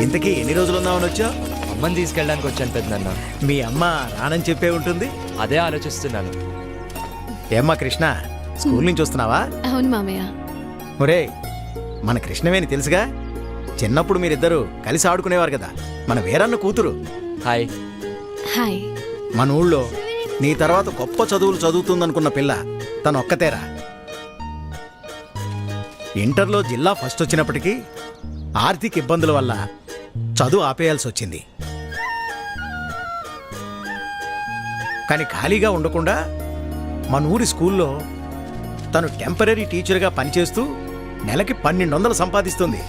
ఇంతకీ ఎన్ని రోజులు ఉందామని వచ్చా? అమ్మని తీసుకెళ్ళడానికి వచ్చాను పెద్దనాన్న. మీ అమ్మ రానని చెప్పే ఉంటుంది. అదే ఆలోచిస్తున్నాను. ఏమ్మా కృష్ణ, స్కూల్ నుంచి వస్తున్నావా? అవును మామయ్య. ఒరే, మన కృష్ణవేని తెలుసుగా, చిన్నప్పుడు మీరిద్దరూ కలిసి ఆడుకునేవారు కదా, మన వీరన్న కూతురు. హాయ్. హాయ్. మన ఊళ్ళో నీ తర్వాత గొప్ప చదువులు చదువుతుందనుకున్న పిల్ల తను ఒక్కతేరా. ఇంటర్లో జిల్లా ఫస్ట్ వచ్చినప్పటికీ ఆర్థిక ఇబ్బందుల వల్ల చదువు ఆపేయాల్సి వచ్చింది. కానీ ఖాళీగా ఉండకుండా మన ఊరి స్కూల్లో తను టెంపరీ టీచర్గా పనిచేస్తూ నెలకి 1200 సంపాదిస్తుంది.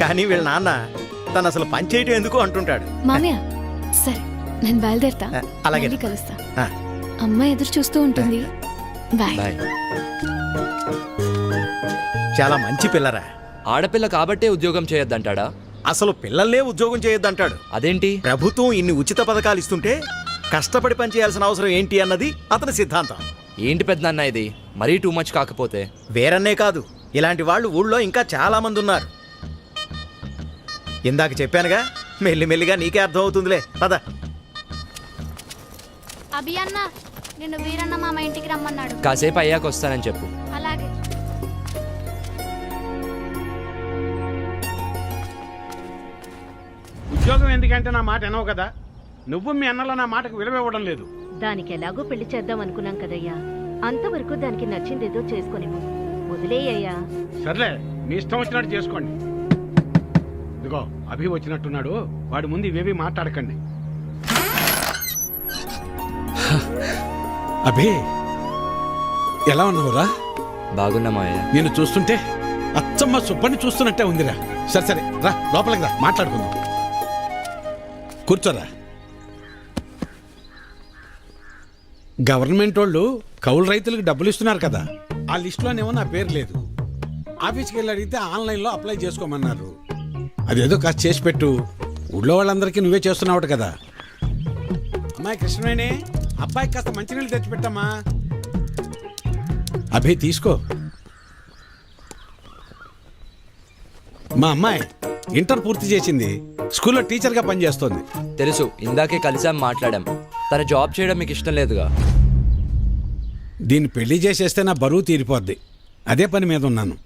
కానీ వీళ్ళ నాన్న తను అసలు పని చేయటం ఎందుకు అంటుంటాడు. మామయ్య సరే, నేను బయలుదేరుతా. అలాగే. మళ్ళీ కలుస్తా. ఆ. అమ్మ ఎదురు చూస్తూ ఉంటుంది. బాయ్. బాయ్. చాలా మంచి పిల్లరా. ఆడపిల్ల కాబట్టే ఉద్యోగం చేయొద్దంటాడా? అసలు పిల్లల్నే ఉద్యోగం చేయొద్దంటాడు. అదేంటి? ప్రభుత్వం ఇన్ని ఉచిత పథకాలు ఇస్తుంటే కష్టపడి పనిచేయాల్సిన అవసరం ఏంటి అన్నది అతని సిద్ధాంతం. ఏంటి పెద్దనాన్న ఇది మరీ టూ మచ్ కాకపోతే? వేరన్నే కాదు, ఇలాంటి వాళ్ళు ఊళ్ళో ఇంకా చాలా మంది ఉన్నారు. ఇందాక చెప్పానుగా, మెల్లిమెల్లిగా నీకే అర్థం అవుతుందిలే. పద. అభి అన్న, నిన్ను వీరన్న మామ ఇంటికి రమ్మన్నాడు. కాసేపు అయ్యాక వస్తానని చెప్పు. అలాగే. ఉద్యోగం ఎందుకంటే నా మాట వినవు కదా. నువ్వు మీ అన్నలో నా మాటకు విలువ ఇవ్వడం లేదు. దానికి ఎలాగో పెళ్లి చేద్దాం అనుకున్నాం కదయ్యా. అంతవరకు దానికి నచ్చిందేదో చేసుకునేమో. వదిలేయ్యా. సర్లే, మీ ఇష్టం వచ్చినట్టు చేసుకోండి. ఇదిగో అభి వచ్చినట్టున్నాడు, వాడి ముందు ఇవేవి మాట్లాడకండి. అభి, ఎలా ఉన్నావురా? బాగున్నా మావయ్య. నేను చూస్తుంటే అచ్చమ్మ సుబ్బని చూస్తున్నట్టే ఉందిరా. సరే సరే, రా లోపలికి రా, మాట్లాడుకుందాం. కూర్చోరా. గవర్నమెంట్ వాళ్ళు కౌలు రైతులకు డబ్బులు ఇస్తున్నారు కదా, ఆ లిస్టులోనేమో నా పేరు లేదు. ఆఫీస్కి వెళ్ళి అడిగితే ఆన్లైన్లో అప్లై చేసుకోమన్నారు. అదేదో కాస్త చేసి పెట్టు. ఊళ్ళో వాళ్ళందరికీ నువ్వే చేస్తున్నావు కదా. అమ్మాయి కృష్ణవేణి, అబ్బాయికి కాస్త మంచినీళ్ళు తెచ్చిపెట్టమ్మా. అభి తీసుకో. మా అమ్మాయి ఇంటర్ పూర్తి చేసింది, స్కూల్లో టీచర్గా పనిచేస్తోంది. తెలుసు, ఇందాకే కలిసాం, మాట్లాడాం. తన జాబ్ చేయడం మీకు ఇష్టం లేదుగా. దీన్ని పెళ్లి చేసేస్తే నా బరువు తీరిపోద్ది. అదే పని మీద ఉన్నాను.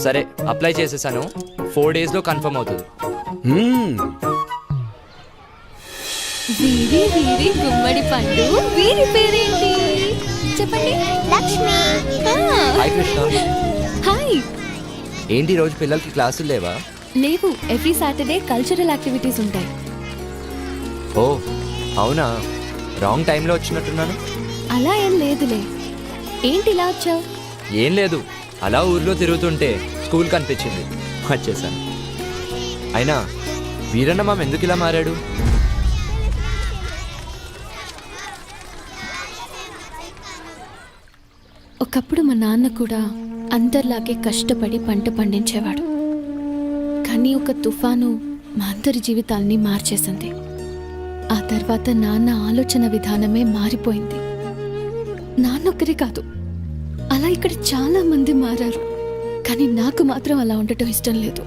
సరే, అప్లై చేసేసాను. 4 daysలో కన్ఫర్మ్ అవుతుంది. వీరి వీరి గుమ్మడి పండు. వీరి పేరేంటి చెప్పండి? లక్ష్మి. హాయ్ కృష్ణ. హాయ్. ఏంటి రోజు పిల్లలకి క్లాసులు లేవా? లేవు, ఎవ్రీ సాటర్డే కల్చరల్ యాక్టివిటీస్ ఉంటాయి. ఓ అవునా, రాంగ్ టైంలో వచ్చినట్టున్నాను. అలా ఏం లేదులే. ఏంటి ఇలా వచ్చావు? ఏం లేదు, అలా ఊర్లో తిరుగుతుంటే స్కూల్ కనిపించింది, వచ్చేసాను. అయినా వీరన్న మామ ఎందుకు ఇలా మారాడు? ఒకప్పుడు మా నాన్న కూడా అందరిలాగే కష్టపడి పంట పండించేవాడు. కానీ ఒక తుఫాను మా అందరి జీవితాల్ని మార్చేసింది. ఆ తర్వాత నాన్న ఆలోచన విధానమే మారిపోయింది. నాన్నొక్కరే కాదు, అలా ఇక్కడ చాలా మంది మారారు. కానీ నాకు మాత్రం అలా ఉండటం ఇష్టం లేదు.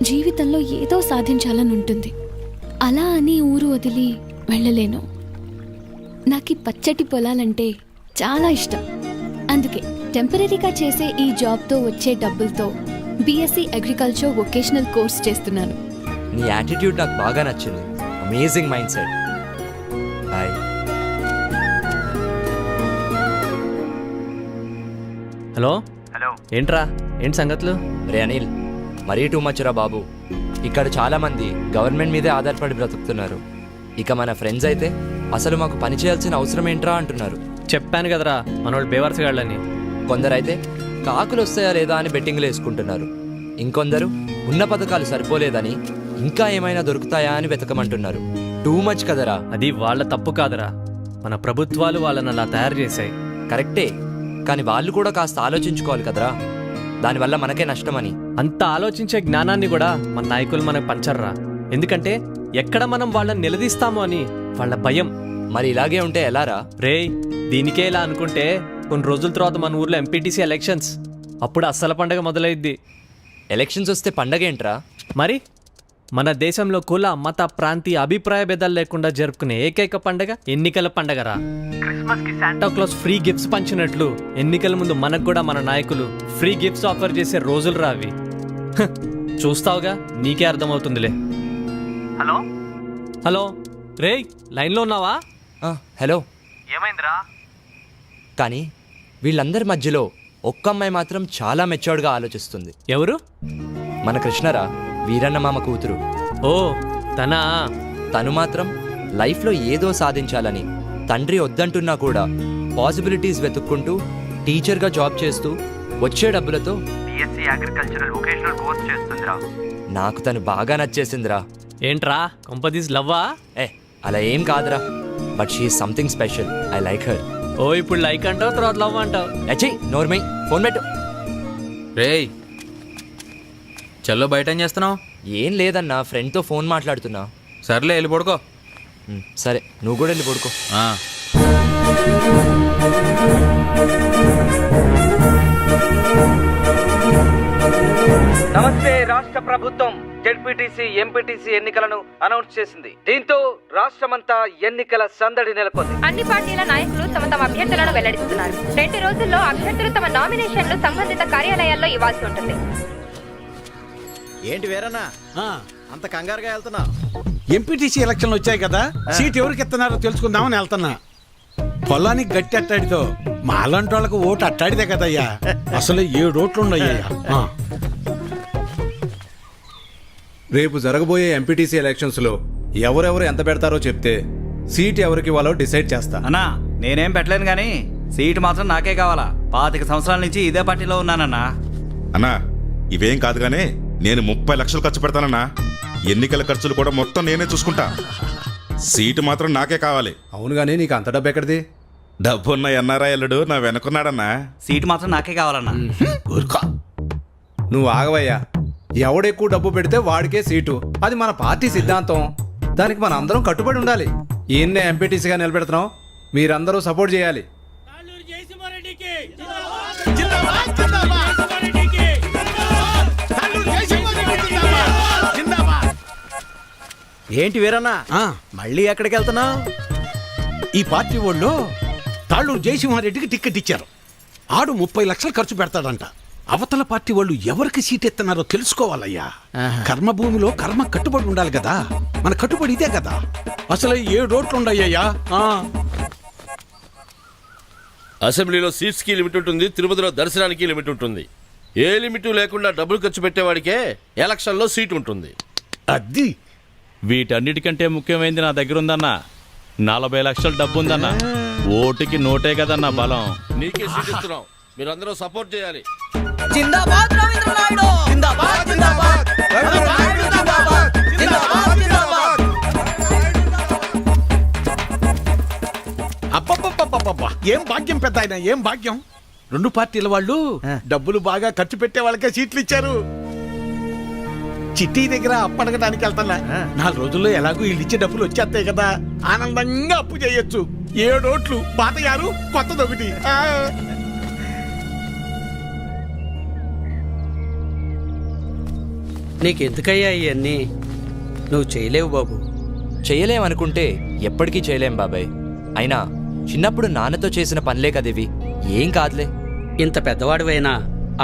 జీవితంలో ఏదో సాధించాలని ఉంటుంది. అలా అని ఊరు వదిలి వెళ్ళలేను. నాకు ఈ పచ్చటి పొలాలంటే చాలా ఇష్టం. అందుకే టెంపరీగా చేసే ఈ జాబ్తో వచ్చే డబ్బులతో బీఎస్సీ అగ్రికల్చర్ వొకేషనల్ కోర్స్ చేస్తున్నాను. నీ యాటిట్యూడ్ నాకు బాగా నచ్చింది. Amazing mind set. Hi. Hello. ఏంట్రా, ఏంటి సంగతులు? రే అనిల్, మరీ టూ మచ్ రా బాబు. ఇక్కడ చాలా మంది గవర్నమెంట్ మీదే ఆధారపడి బ్రతుకుతున్నారు. ఇక మన ఫ్రెండ్స్ అయితే అసలు మాకు పని చేయాల్సిన అవసరం ఏంట్రా అంటున్నారు. చెప్పాను కదరా, మనోళ్ళు బేవర్సగాళ్ళని. కొందరైతే కాకులు వస్తాయా లేదా అని బెట్టింగ్లు వేసుకుంటున్నారు. ఇంకొందరు ఉన్న పథకాలు సరిపోలేదని ఇంకా ఏమైనా దొరుకుతాయా అని వెతకమంటున్నారు. టూ మచ్ కదరా. అది వాళ్ళ తప్పు కాదరా, మన ప్రభుత్వాలు వాళ్ళని అలా తయారు చేశాయి. కరెక్టే, కానీ వాళ్ళు కూడా కాస్త ఆలోచించుకోవాలి కదరా. దానివల్ల మనకే నష్టమని. అంత ఆలోచించే జ్ఞానాన్ని కూడా మన నాయకులు మనకు పంచర్రా. ఎందుకంటే ఎక్కడ మనం వాళ్ళని నిలదీస్తామో అని వాళ్ళ భయం. మరి ఇలాగే ఉంటే ఎలారా? రేయ్, దీనికే ఇలా అనుకుంటే కొన్ని రోజుల తర్వాత మన ఊర్లో ఎంపీటీసీ ఎలక్షన్స్, అప్పుడు అస్సలు పండగ మొదలైద్ది. ఎలక్షన్స్ వస్తే పండగ ఏంట్రా? మరి మన దేశంలో కుల మత ప్రాంతీయ అభిప్రాయ భేదాలు లేకుండా జరుపుకునే ఏకైక పండగ ఎన్నికల పండగరా. క్రిస్మస్ కి శాంటా క్లాస్ ఫ్రీ గిఫ్ట్స్ పంచినట్లు ఎన్నికల ముందు మనకు కూడా మన నాయకులు ఫ్రీ గిఫ్ట్స్ ఆఫర్ చేసే రోజులు రా అవి. హ, చూస్తావుగా, నీకే అర్థమవుతుందిలే. హలో హలో రేయ్, లైన్లో ఉన్నావా? హలో. ఏమైందిరా? కానీ వీళ్ళందరి మధ్యలో ఒక్క అమ్మాయి మాత్రం చాలా మెచ్యూర్డ్గా ఆలోచిస్తుంది. ఎవరు? మన కృష్ణరా, వీరన్న మామ కూతురు. ఓ తనా? తను మాత్రం లైఫ్లో ఏదో సాధించాలని తండ్రి వద్దంటున్నా కూడా పాసిబిలిటీస్ వెతుక్కుంటూ టీచర్గా జాబ్ చేస్తూ వచ్చే డబ్బులతో బిఎస్సీ అగ్రికల్చరల్ వొకేషనల్ కోర్స్ చేస్తుందిరా. నాకు తను బాగా నచ్చేసిందిరా. ఏంట్రా కొంపదీస్ లవ్వా? అలా ఏం కాదురా, but she is something special. I like her. ఓ ఇప్పుడు లైక్ అంటావు, తర్వాత లవ్ అంటావు. అచ్చే నోర్మై, ఫోన్ పెట్టు. రేయ్ చల్లో, బయట ఏం చేస్తున్నావు? ఏం లేదన్నా, ఫ్రెండ్తో ఫోన్ మాట్లాడుతున్నా. సర్లే వెళ్ళి పడుకో. సరే, నువ్వు కూడా వెళ్ళి పడుకో. నమస్తే. రాష్ట్ర ప్రభుత్వం జెడ్పీటీసీ ఎంపీటీసీ ఎన్నికలను అనౌన్స్ చేసింది. దీంతో రాష్ట్రమంతా ఎన్నికల సందడి నెలకొంది. అన్ని పార్టీల నాయకులు తమ తమ అభ్యర్థులను వెల్లడిస్తున్నారు. 2 రోజుల్లో అభ్యర్థులు తమ నామినేషన్లు సంబంధిత కార్యాలయాల్లో ఇవ్వాల్సి ఉంటుంది. ఏంటి వేరన్నా అంత కంగారుగా వెళ్తున్నా? ఎంపీటీసీ ఎలక్షన్లు వచ్చాయి కదా, సీట్ ఎవరికి ఇస్తున్నారో తెలుసుకుందామని వెళ్తున్నా. పొలానికి గట్టి అట్టాడితో మాలాంటి వాళ్ళకు ఓటు అట్టాడితే కదయ్యా. అసలు 7 ఓట్లు ఉన్నాయ్యా. రేపు జరగబోయే ఎంపీటీసీ ఎలక్షన్స్లో ఎవరెవరు ఎంత పెడతారో చెప్తే సీట్ ఎవరికి ఇవ్వాలో డిసైడ్ చేస్తా. అన్నా నేనేం పెట్టలేను కానీ సీటు మాత్రం నాకే కావాలా. 25 సంవత్సరాల నుంచి ఇదే పార్టీలో ఉన్నానన్నా. అన్నా ఇవేం కాదు గానీ నేను 30 లక్షలు ఖర్చు పెడతానన్నా. ఎన్నికల ఖర్చులు కూడా మొత్తం నేనే చూసుకుంటా. సీటు మాత్రం నాకే కావాలి. అవును గానీ నీకు అంత డబ్బు ఎక్కడిది? డబ్బున్న ఎన్ఆర్ఐ అల్లుడు నా వెనుకున్నాడన్నా. సీటు మాత్రం నాకే కావాలన్నా. నువ్వు ఆగవయ్యా. ఎవడెక్కువ డబ్బు పెడితే వాడికే సీటు. అది మన పార్టీ సిద్ధాంతం. దానికి మన అందరం కట్టుబడి ఉండాలి. ఈయన్నే ఎంపీటీసీగా నిలబెడుతున్నాం. మీరందరూ సపోర్ట్ చేయాలి. ఏంటి వీరన్నా, మళ్ళీ ఎక్కడికి వెళ్తున్నావు? ఈ పార్టీ వాళ్ళు తాళ్ళూరు జయసింహారెడ్డికి టికెట్ ఇచ్చారు. ఆడు 30 లక్షలు ఖర్చు పెడతాడంట. అవతల పార్టీ వాళ్ళు ఎవరికి సీట్ ఎత్తున్నారో తెలుసుకోవాలయ్యా. కర్మభూమిలో కర్మ కట్టుబడి ఉండాలి కదా. మన కట్టుబడి ఇదే కదా. అసలు 7 ఓట్లు ఉండయ్యా. అసెంబ్లీలో సీట్స్కి లిమిట్ ఉంటుంది, తిరుపతిలో దర్శనానికి లిమిట్ ఉంటుంది. ఏ లిమిట్ లేకుండా డబ్బులు ఖర్చు పెట్టేవాడికే ఎలక్షన్లో సీట్ ఉంటుంది. అది వీటన్నిటికంటే ముఖ్యమైనది నా దగ్గర ఉందన్న. 40 లక్షల డబ్బు ఉందన్న. ఓటుకి నోటే కదన్న బలం. నీకే సీట్ ఇస్తున్నాం, మీరందరూ సపోర్ట్ చేయాలి. అబ్బబ్బబ్బబ్బబ్బా, ఏం భాగ్యం పెద్ద ఆయన, ఏం భాగ్యం. 2 పార్టీల వాళ్ళు డబ్బులు బాగా ఖర్చు పెట్టే వాళ్ళకే సీట్లు ఇచ్చారు. చిట్టి దగ్గర అప్పడగడానికి వెళ్తున్నా. 4 రోజుల్లో ఎలాగో వీళ్ళు ఇచ్చే డబ్బులు వచ్చేస్తాయి కదా. ఆనందంగా అప్పు చేయొచ్చు. 7 ఓట్లు, పాత 6, కొత్తదొకటి. నీకెందుకయ్యా ఇవన్నీ? నువ్వు చేయలేవు బాబు. చేయలేమనుకుంటే ఎప్పటికీ చేయలేం బాబాయ్. అయినా చిన్నప్పుడు నాన్నతో చేసిన పనులే కదివి. ఏం కాదులే. ఇంత పెద్దవాడివైనా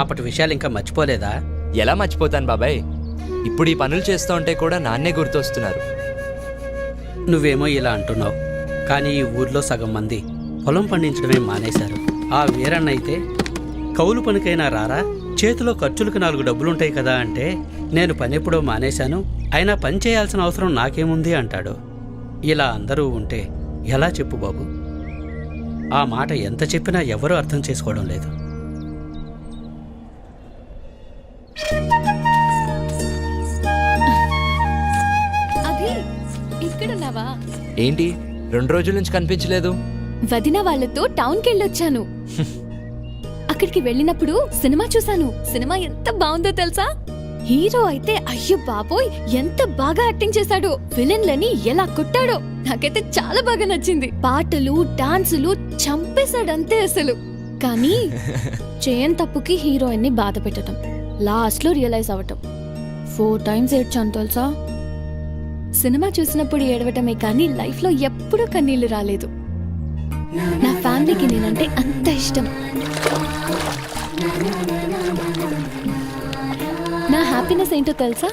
అప్పటి విషయాలు ఇంకా మర్చిపోలేదా? ఎలా మర్చిపోతాను బాబాయ్? ఇప్పుడు ఈ పనులు చేస్తూ ఉంటే కూడా నాన్నే గుర్తొస్తున్నారు. నువ్వేమో ఇలా అంటున్నావు, కానీ ఈ ఊర్లో సగం మంది పొలం పండించడమే మానేశారు. ఆ వీరన్న అయితే కౌలు పనికైనా రారా, చేతిలో ఖర్చులకు 4 డబ్బులుంటాయి కదా అంటే నేను పని ఎప్పుడో మానేశాను, అయినా పని చేయాల్సిన అవసరం నాకేముంది అంటాడు. ఇలా అందరూ ఉంటే ఎలా చెప్పు బాబు? ఆ మాట ఎంత చెప్పినా ఎవరూ అర్థం చేసుకోవడం లేదు. ఇక్కడున్నావా? ఏంటి 2 రోజుల నుంచి కనిపించలేదు? వదిన వాళ్ళతో టౌన్కి వెళ్ళొచ్చాను. అక్కడికి వెళ్ళినప్పుడు సినిమా చూశాను. సినిమా ఎంత బాగుందో తెలుసా? హీరో అయితే అయ్యో బాబోయ్ ఎంత బాగా యాక్టింగ్ చేశాడో, విలన్లని ఎలా కొట్టాడో నాకైతే చాలా బాగా నచ్చింది. పాటలు డాన్సులు చంపేశాడంతే అసలు. కానీ చేయని తప్పుకి హీరోయిన్ ని బాధ పెట్టడం, లాస్ట్ లో రియలైజ్ అవ్వటం. 4 times ఏడ్చాను తెలుసా. సినిమా చూసినప్పుడు ఏడవటమే కానీ లైఫ్ లో ఎప్పుడూ కన్నీళ్లు రాలేదు. నా ఫ్యామిలీకి నేనంటే అంత ఇష్టం. నా హ్యాపీనెస్ ఏంటో తెలుసా?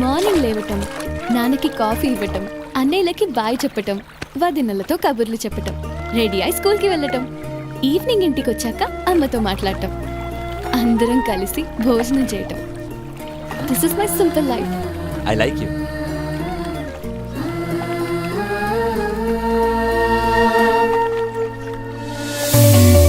మార్నింగ్ లేవటం, నాన్నకి కాఫీ ఇవ్వటం, అన్నయ్యలకి బాయ్ చెప్పటం, వదినలతో కబుర్లు చెప్పటం, రెడీ అయి స్కూల్కి వెళ్ళటం, ఈవినింగ్ ఇంటికి వచ్చాక అమ్మతో మాట్లాడటం, అందరం కలిసి భోజనం చేయటం. This is my simple life. I like you.